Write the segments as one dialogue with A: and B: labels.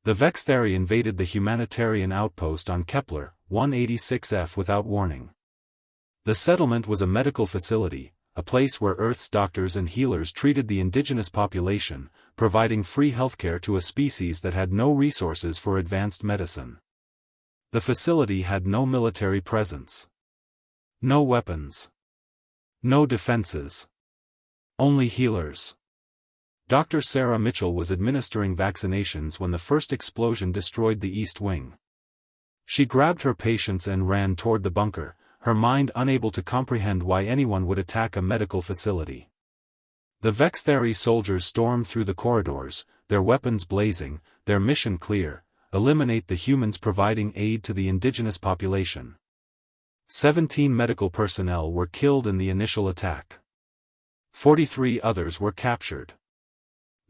A: The Vexthari invaded the humanitarian outpost on Kepler 186f without warning. The settlement was a medical facility, a place where Earth's doctors and healers treated the indigenous population, providing free healthcare to a species that had no resources for advanced medicine. The facility had no military presence. No weapons. No defenses. Only healers. Dr. Sarah Mitchell was administering vaccinations when the first explosion destroyed the East Wing. She grabbed her patients and ran toward the bunker, her mind unable to comprehend why anyone would attack a medical facility. The Vexthari soldiers stormed through the corridors, their weapons blazing, their mission clear: eliminate the humans providing aid to the indigenous population. 17 medical personnel were killed in the initial attack. 43 others were captured.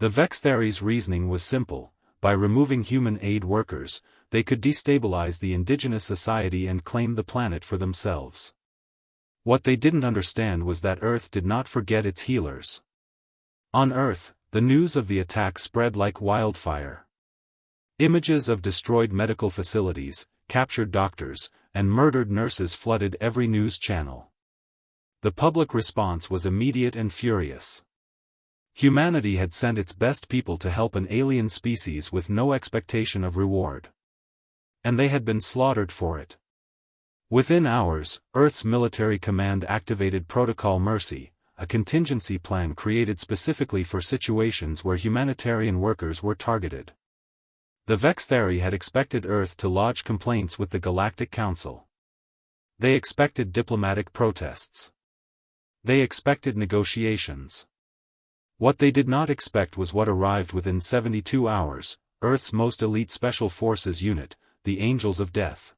A: The Vexthari's reasoning was simple: by removing human aid workers, they could destabilize the indigenous society and claim the planet for themselves. What they didn't understand was that Earth did not forget its healers. On Earth, the news of the attack spread like wildfire. Images of destroyed medical facilities, captured doctors, and murdered nurses flooded every news channel. The public response was immediate and furious. Humanity had sent its best people to help an alien species with no expectation of reward. And they had been slaughtered for it. Within hours, Earth's military command activated Protocol Mercy, a contingency plan created specifically for situations where humanitarian workers were targeted. The Vexthari had expected Earth to lodge complaints with the Galactic Council. They expected diplomatic protests. They expected negotiations. What they did not expect was what arrived within 72 hours, Earth's most elite Special Forces unit, the Angels of Death.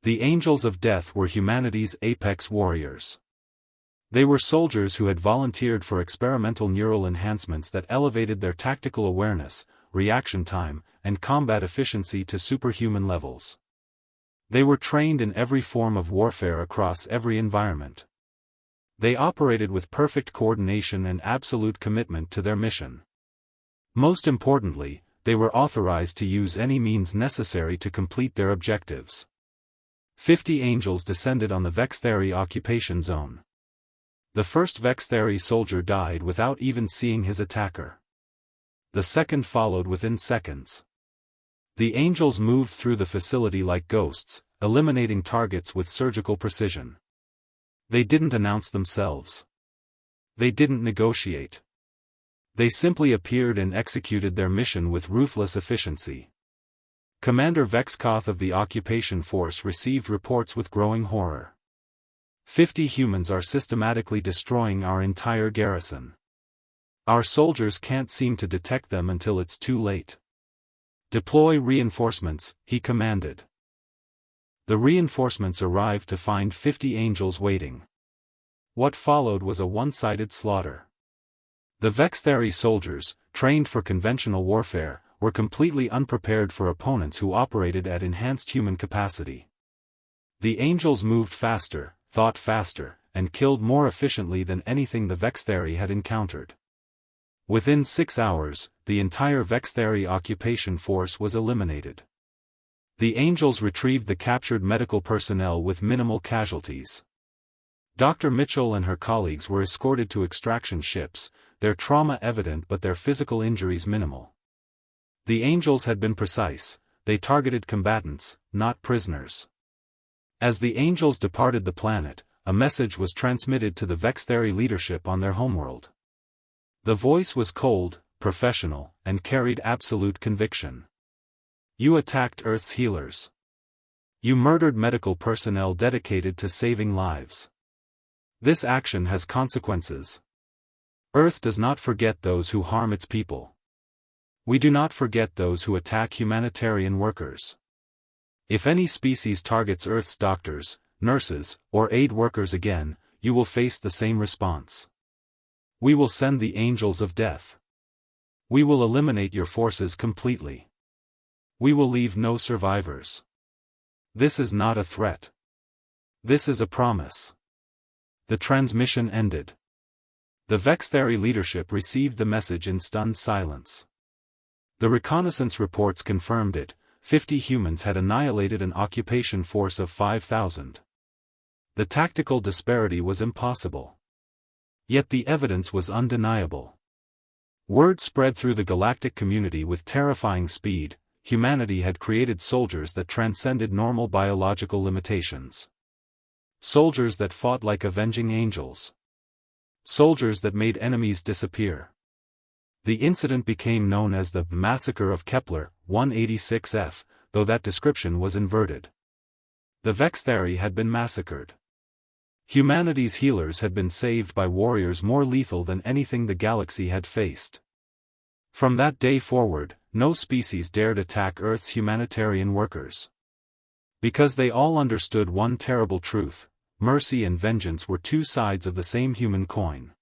A: The Angels of Death were humanity's apex warriors. They were soldiers who had volunteered for experimental neural enhancements that elevated their tactical awareness, reaction time, and combat efficiency to superhuman levels. They were trained in every form of warfare across every environment. They operated with perfect coordination and absolute commitment to their mission. Most importantly, they were authorized to use any means necessary to complete their objectives. 50 angels descended on the Vexthari occupation zone. The first Vexthari soldier died without even seeing his attacker. The second followed within seconds. The angels moved through the facility like ghosts, eliminating targets with surgical precision. They didn't announce themselves. They didn't negotiate. They simply appeared and executed their mission with ruthless efficiency. Commander Vexkoth of the occupation force received reports with growing horror. 50 humans are systematically destroying our entire garrison. Our soldiers can't seem to detect them until it's too late. Deploy reinforcements, he commanded. The reinforcements arrived to find 50 angels waiting. What followed was a one-sided slaughter. The Vexthari soldiers, trained for conventional warfare, were completely unprepared for opponents who operated at enhanced human capacity. The angels moved faster, thought faster, and killed more efficiently than anything the Vexthari had encountered. Within 6 hours, the entire Vexthari occupation force was eliminated. The angels retrieved the captured medical personnel with minimal casualties. Dr. Mitchell and her colleagues were escorted to extraction ships, their trauma evident but their physical injuries minimal. The angels had been precise: they targeted combatants, not prisoners. As the angels departed the planet, a message was transmitted to the Vexthari leadership on their homeworld. The voice was cold, professional, and carried absolute conviction. You attacked Earth's healers. You murdered medical personnel dedicated to saving lives. This action has consequences. Earth does not forget those who harm its people. We do not forget those who attack humanitarian workers. If any species targets Earth's doctors, nurses, or aid workers again, you will face the same response. We will send the angels of death. We will eliminate your forces completely. We will leave no survivors. This is not a threat. This is a promise. The transmission ended. The Vexthari leadership received the message in stunned silence. The reconnaissance reports confirmed it. 50 humans had annihilated an occupation force of 5,000. The tactical disparity was impossible. Yet the evidence was undeniable. Word spread through the galactic community with terrifying speed. Humanity had created soldiers that transcended normal biological limitations. Soldiers that fought like avenging angels. Soldiers that made enemies disappear. The incident became known as the Massacre of Kepler 186f, though that description was inverted. The Vexthari had been massacred. Humanity's healers had been saved by warriors more lethal than anything the galaxy had faced. From that day forward, no species dared attack Earth's humanitarian workers. Because they all understood one terrible truth: mercy and vengeance were two sides of the same human coin.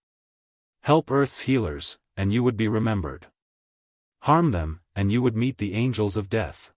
A: Help Earth's healers, and you would be remembered. Harm them, and you would meet the angels of death.